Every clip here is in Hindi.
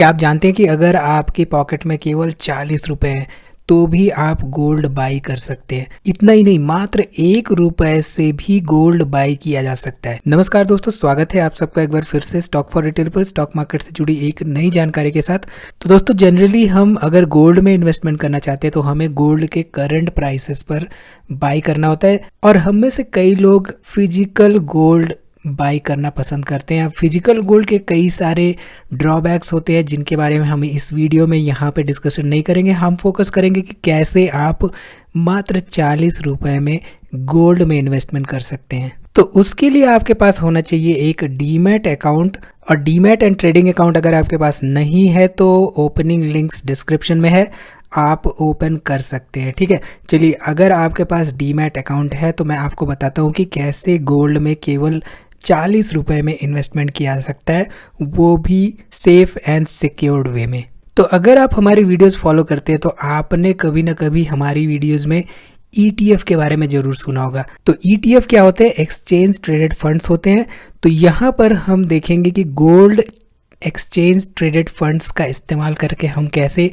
क्या आप जानते हैं कि अगर आपके पॉकेट में केवल 40 रुपए हैं तो भी आप गोल्ड बाई कर सकते हैं। इतना ही नहीं, मात्र 1 रुपए से भी गोल्ड बाई किया जा सकता है। नमस्कार दोस्तों, स्वागत है आप सबका एक बार फिर से स्टॉक फॉर रिटेल पर स्टॉक मार्केट से जुड़ी एक नई जानकारी के साथ। तो दोस्तों, जनरली हम अगर गोल्ड में इन्वेस्टमेंट करना चाहते हैं तो हमें गोल्ड के करंट प्राइसेस पर बाई करना होता है, और हम में से कई लोग फिजिकल गोल्ड बाई करना पसंद करते हैं। फिजिकल गोल्ड के कई सारे ड्रॉबैक्स होते हैं जिनके बारे में हम इस वीडियो में यहाँ पे डिस्कशन नहीं करेंगे। हम फोकस करेंगे कि कैसे आप मात्र 40 रुपए में गोल्ड में इन्वेस्टमेंट कर सकते हैं। तो उसके लिए आपके पास होना चाहिए एक डीमैट अकाउंट, और डीमैट एंड ट्रेडिंग अकाउंट अगर आपके पास नहीं है तो ओपनिंग लिंक्स डिस्क्रिप्शन में है, आप ओपन कर सकते हैं। ठीक है, चलिए, अगर आपके पास डीमैट अकाउंट है तो मैं आपको बताता हूँ कि कैसे गोल्ड में केवल 40 रुपए में इन्वेस्टमेंट किया जा सकता है, वो भी सेफ एंड सिक्योर्ड वे में। तो अगर आप हमारी वीडियोस फॉलो करते हैं तो आपने कभी ना कभी हमारी वीडियोस में ETF के बारे में जरूर सुना होगा। तो ETF क्या होते हैं? एक्सचेंज ट्रेडेड फंड्स होते हैं। तो यहाँ पर हम देखेंगे कि गोल्ड एक्सचेंज ट्रेडेड फंड्स का इस्तेमाल करके हम कैसे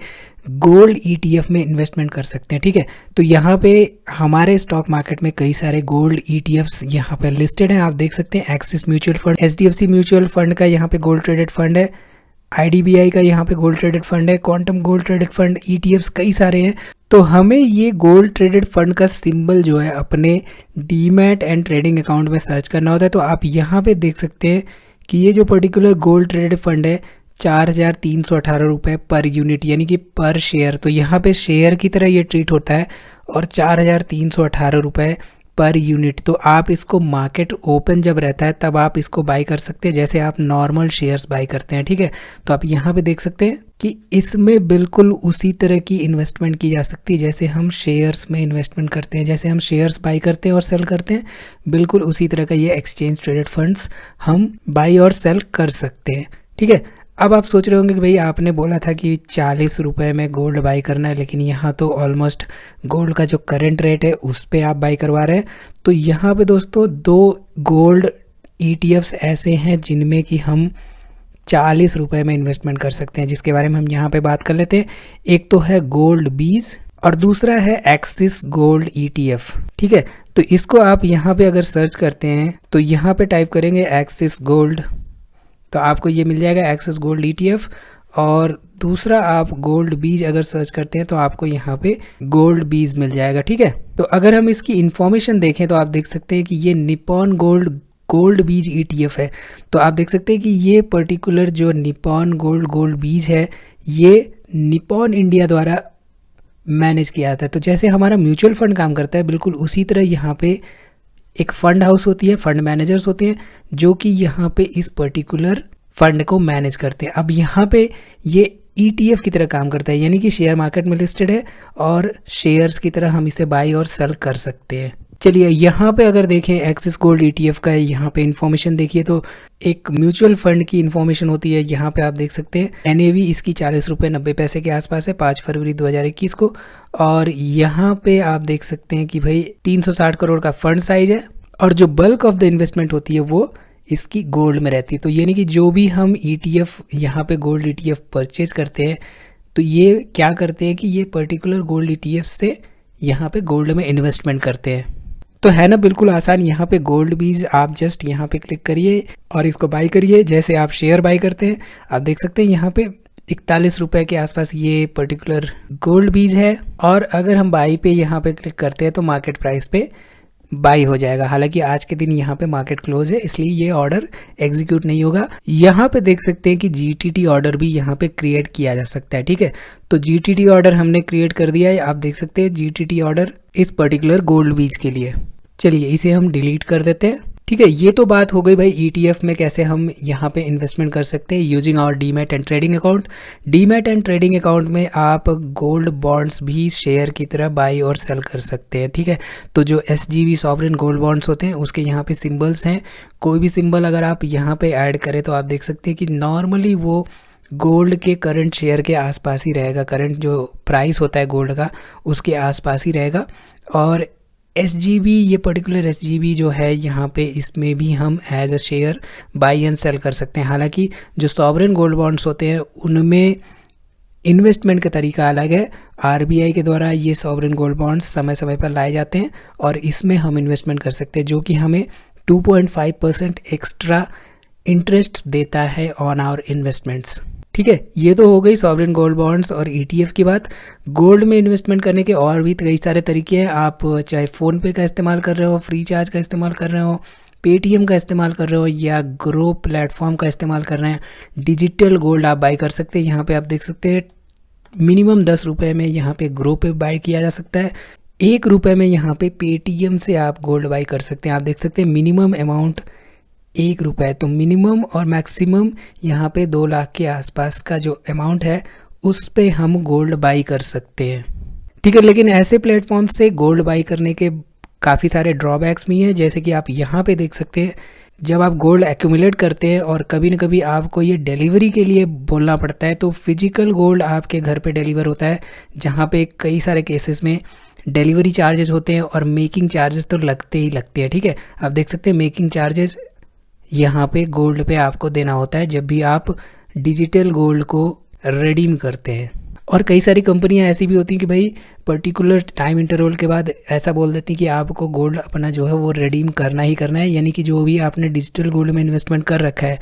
गोल्ड ETF में इन्वेस्टमेंट कर सकते हैं। ठीक है, तो यहाँ पे हमारे स्टॉक मार्केट में कई सारे गोल्ड ETFs यहाँ पे लिस्टेड हैं। आप देख सकते हैं axis mutual fund, HDFC mutual fund का यहाँ पे गोल्ड ट्रेडेड फंड है, IDBI का यहाँ पे गोल्ड ट्रेडेड फंड है, quantum gold traded fund, ETFs कई सारे हैं। तो हमें ये गोल्ड ट्रेडेड फंड का सिंबल जो है अपने डीमैट एंड ट्रेडिंग अकाउंट में सर्च करना होता है। तो आप यहाँ पे देख सकते हैं कि ये जो पर्टिकुलर गोल्ड ट्रेडेड फंड है 4,318 रुपये पर यूनिट, यानी कि पर शेयर। तो यहाँ पे शेयर की तरह ये ट्रीट होता है, और 4,318 रुपये पर यूनिट। तो आप इसको मार्केट ओपन जब रहता है तब आप इसको बाई कर सकते हैं, जैसे आप नॉर्मल शेयर्स बाई करते हैं। ठीक है, तो आप यहाँ पे देख सकते हैं कि इसमें बिल्कुल उसी तरह की इन्वेस्टमेंट की जा सकती है जैसे हम शेयर्स में इन्वेस्टमेंट करते हैं। जैसे हम शेयर्स बाई करते हैं और सेल करते हैं, बिल्कुल उसी तरह का ये एक्सचेंज ट्रेडेड फंड्स हम बाई और सेल कर सकते हैं। ठीक है, अब आप सोच रहे होंगे कि भाई आपने बोला था कि 40 रुपये में गोल्ड बाई करना है, लेकिन यहाँ तो ऑलमोस्ट गोल्ड का जो करंट रेट है उस पे आप बाई करवा रहे हैं। तो यहाँ पे दोस्तों 2 गोल्ड ETFs ऐसे हैं जिनमें कि हम 40 रुपये में इन्वेस्टमेंट कर सकते हैं, जिसके बारे में हम यहाँ पे बात कर लेते हैं। एक तो है गोल्ड बीज और दूसरा है एक्सिस गोल्ड ETF। ठीक है, तो इसको आप यहाँ पे अगर सर्च करते हैं तो यहाँ पे टाइप करेंगे एक्सिस गोल्ड, तो आपको ये मिल जाएगा एक्सिस गोल्ड ETF। और दूसरा आप गोल्ड बीज अगर सर्च करते हैं तो आपको यहाँ पे गोल्ड बीज मिल जाएगा। ठीक है, तो अगर हम इसकी इंफॉर्मेशन देखें तो आप देख सकते हैं कि ये निपॉन गोल्ड बीज ETF है। तो आप देख सकते हैं कि ये पर्टिकुलर जो निपॉन गोल्ड बीज है ये निपॉन इंडिया द्वारा मैनेज किया जाता है। तो जैसे हमारा म्यूचुअल फंड काम करता है, बिल्कुल उसी तरह यहाँ पे एक फंड हाउस होती है, फंड मैनेजर्स होते हैं जो कि यहाँ पे इस पर्टिकुलर फंड को मैनेज करते हैं। अब यहाँ पे ये ETF की तरह काम करता है, यानी कि शेयर मार्केट में लिस्टेड है और शेयर्स की तरह हम इसे बाई और सेल कर सकते हैं। चलिए, यहाँ पे अगर देखें एक्सिस गोल्ड ETF का यहाँ पे इन्फॉर्मेशन देखिए तो एक म्यूचुअल फंड की इन्फॉर्मेशन होती है। यहाँ पे आप देख सकते हैं NAV इसकी 40 रुपये 90 पैसे के आसपास है 5 फरवरी 2021 को। और यहाँ पे आप देख सकते हैं कि भाई 360 करोड़ का फंड साइज है, और जो बल्क ऑफ द इन्वेस्टमेंट होती है वो इसकी गोल्ड में रहती है। तो यानी कि जो भी हम ETF यहाँ पे गोल्ड ETF परचेज करते हैं तो ये क्या करते हैं कि ये पर्टिकुलर गोल्ड ETF से यहाँ पे गोल्ड में इन्वेस्टमेंट करते हैं। तो है ना बिल्कुल आसान। यहाँ पे गोल्ड बीज आप जस्ट यहाँ पे क्लिक करिए और इसको बाई करिए, जैसे आप शेयर बाई करते हैं। आप देख सकते हैं यहाँ पे 41 रुपये के आसपास ये पर्टिकुलर गोल्ड बीज है, और अगर हम बाई पे यहाँ पे क्लिक करते हैं तो मार्केट प्राइस पे बाई हो जाएगा। हालांकि आज के दिन यहाँ पे मार्केट क्लोज है, इसलिए ये ऑर्डर एग्जीक्यूट नहीं होगा। यहाँ पे देख सकते हैं कि GTT ऑर्डर भी यहाँ पे क्रिएट किया जा सकता है। ठीक है, तो GTT ऑर्डर हमने क्रिएट कर दिया है। आप देख सकते हैं GTT ऑर्डर इस पर्टिकुलर गोल्ड बीज के लिए। चलिए, इसे हम डिलीट कर देते हैं। ठीक है, ये तो बात हो गई भाई ETF में कैसे हम यहाँ पे इन्वेस्टमेंट कर सकते हैं using our demat and trading account. Demat and trading account में आप गोल्ड बॉन्ड्स भी शेयर की तरह बाई और सेल कर सकते हैं। ठीक है, तो जो SGB सॉवरेन गोल्ड बॉन्ड्स होते हैं उसके यहाँ पे सिंबल्स हैं। कोई भी सिंबल अगर आप यहाँ पे ऐड करें तो आप देख सकते हैं कि नॉर्मली वो गोल्ड के करंट शेयर के आसपास ही रहेगा, करंट जो प्राइस होता है गोल्ड का उसके आसपास ही रहेगा। और SGB, ये पर्टिकुलर SGB जो है यहाँ पे, इसमें भी हम as a share buy and sell कर सकते हैं। हालांकि जो सॉवरेन गोल्ड बॉन्ड्स होते हैं उनमें इन्वेस्टमेंट का तरीका अलग है। RBI के द्वारा ये सॉवरेन गोल्ड बॉन्ड्स समय समय पर लाए जाते हैं और इसमें हम इन्वेस्टमेंट कर सकते हैं, जो कि हमें 2.5% एक्स्ट्रा इंटरेस्ट देता है ऑन आवर इन्वेस्टमेंट्स। ठीक है, ये तो हो गई सॉवरेन गोल्ड बॉन्ड्स और ETF की बात। गोल्ड में इन्वेस्टमेंट करने के और भी कई सारे तरीके हैं। आप चाहे फ़ोनपे का इस्तेमाल कर रहे हो, फ्री चार्ज का इस्तेमाल कर रहे हो, पेटीएम का इस्तेमाल कर रहे हो या ग्रो प्लेटफॉर्म का इस्तेमाल कर रहे हैं, डिजिटल गोल्ड आप बाई कर सकते हैं। यहाँ पे आप देख सकते हैं मिनिमम 10 रुपये में यहाँ पे ग्रो पे बाई किया जा सकता है। 1 रुपये में यहाँ पे पेटीएम से आप गोल्ड बाई कर सकते हैं। आप देख सकते हैं मिनिमम अमाउंट 1 रुपये, तो मिनिमम और मैक्सिमम यहाँ पे 2 लाख के आसपास का जो अमाउंट है उस पे हम गोल्ड बाई कर सकते हैं। ठीक है, लेकिन ऐसे प्लेटफॉर्म से गोल्ड बाई करने के काफ़ी सारे ड्रॉबैक्स भी हैं, जैसे कि आप यहाँ पे देख सकते हैं जब आप गोल्ड एक्यूमुलेट करते हैं और कभी न कभी आपको ये डिलीवरी के लिए बोलना पड़ता है, तो फिजिकल गोल्ड आपके घर पे डिलीवर होता है, जहाँ पे कई सारे केसेस में डिलीवरी चार्जेस होते हैं और मेकिंग चार्जेस तो लगते ही लगते हैं। ठीक है, आप देख सकते हैं मेकिंग चार्जेस यहाँ पे गोल्ड पे आपको देना होता है जब भी आप डिजिटल गोल्ड को रिडीम करते हैं। और कई सारी कंपनियां ऐसी भी होती हैं कि भाई पर्टिकुलर टाइम इंटरवल के बाद ऐसा बोल देती हैं कि आपको गोल्ड अपना जो है वो रिडीम करना ही करना है, यानी कि जो भी आपने डिजिटल गोल्ड में इन्वेस्टमेंट कर रखा है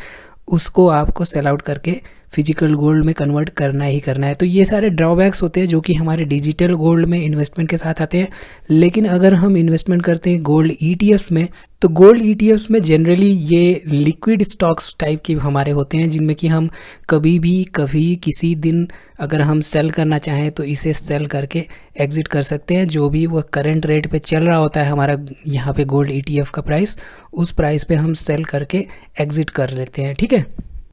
उसको आपको सेल आउट करके फिजिकल गोल्ड में कन्वर्ट करना ही करना है। तो ये सारे ड्रॉबैक्स होते हैं जो कि हमारे डिजिटल गोल्ड में इन्वेस्टमेंट के साथ आते हैं। लेकिन अगर हम इन्वेस्टमेंट करते हैं गोल्ड ETFs में, तो गोल्ड ETFs में जनरली ये लिक्विड स्टॉक्स टाइप के हमारे होते हैं, जिनमें कि हम कभी भी कभी किसी दिन अगर हम सेल करना चाहें तो इसे सेल करके एग्जिट कर सकते हैं। जो भी वो करंट रेट पे चल रहा होता है हमारा यहाँ पे गोल्ड ETF का प्राइस, उस प्राइस पे हम सेल करके एग्जिट कर लेते हैं। ठीक है,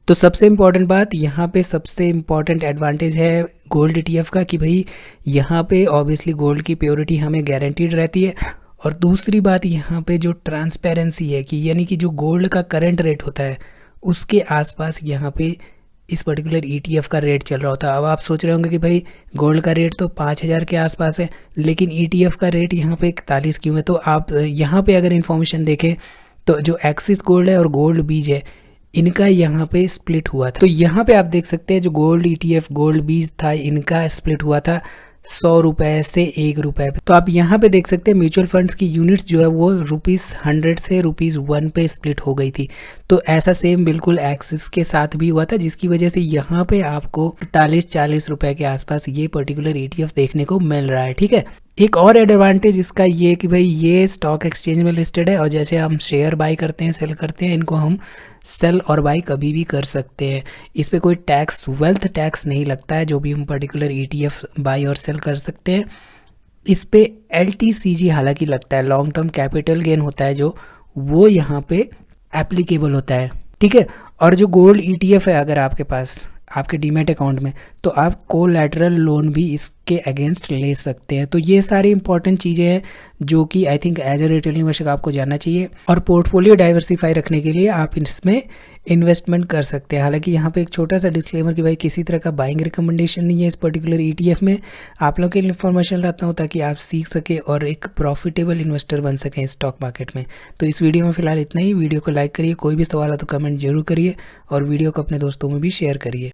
तो सबसे इम्पॉर्टेंट बात यहाँ पे, सबसे इम्पॉर्टेंट एडवांटेज है गोल्ड ETF का कि भाई यहाँ पे ऑब्वियसली गोल्ड की प्योरिटी हमें गारंटीड रहती है। और दूसरी बात यहाँ पे जो ट्रांसपेरेंसी है कि यानी कि जो गोल्ड का करंट रेट होता है उसके आसपास यहाँ पे इस पर्टिकुलर ETF का रेट चल रहा होता है। अब आप सोच रहे होंगे कि भाई गोल्ड का रेट तो 5,000 के आसपास है, लेकिन ETF का रेट यहाँ पे 41 क्यों है? तो आप यहाँ पे अगर इन्फॉर्मेशन देखें तो जो एक्सिस गोल्ड है और गोल्ड बीज है, इनका यहाँ पे स्प्लिट हुआ था। तो यहाँ पे आप देख सकते हैं जो गोल्ड ETF गोल्ड बीज था, इनका स्प्लिट हुआ था 100 रुपये से 1 रुपये पे। तो आप यहाँ पे देख सकते हैं म्यूचुअल फंड्स की यूनिट्स जो है वो ₹100 से ₹1 पे स्प्लिट हो गई थी। तो ऐसा सेम बिल्कुल एक्सिस के साथ भी हुआ था, जिसकी वजह से यहाँ पे आपको 43-40 रुपये के आसपास ये पर्टिकुलर ETF देखने को मिल रहा है। ठीक है, एक और एडवांटेज इसका ये कि भाई ये स्टॉक एक्सचेंज में लिस्टेड है और जैसे हम शेयर बाई करते हैं, सेल करते हैं, इनको हम सेल और बाई कभी भी कर सकते हैं। इस पे कोई टैक्स, वेल्थ टैक्स नहीं लगता है, जो भी हम पर्टिकुलर ETF बाई और सेल कर सकते हैं। इस पे LTCG हालांकि लगता है, लॉन्ग टर्म कैपिटल गेन होता है जो, वो यहाँ पे एप्लीकेबल होता है। ठीक है, और जो गोल्ड ETF है अगर आपके पास आपके डीमैट अकाउंट में, तो आप कोलैटरल लोन भी इसके अगेंस्ट ले सकते हैं। तो ये सारी इंपॉर्टेंट चीज़ें हैं जो कि I think as a retail निवेशक आपको जानना चाहिए। और पोर्टफोलियो डाइवर्सिफाई रखने के लिए आप इसमें इन्वेस्टमेंट कर सकते हैं। हालांकि यहाँ पे एक छोटा सा डिस्क्लेमर कि भाई किसी तरह का बाइंग रिकमेंडेशन नहीं है इस पर्टिकुलर ETF में। आप लोग के लिए इन्फॉर्मेशन लाता हूँ ताकि आप सीख सके और एक प्रॉफिटेबल इन्वेस्टर बन सकें स्टॉक मार्केट में। तो इस वीडियो में फिलहाल इतना ही। वीडियो को लाइक करिए, कोई भी सवाल है तो कमेंट जरूर करिए और वीडियो को अपने दोस्तों में भी शेयर करिए।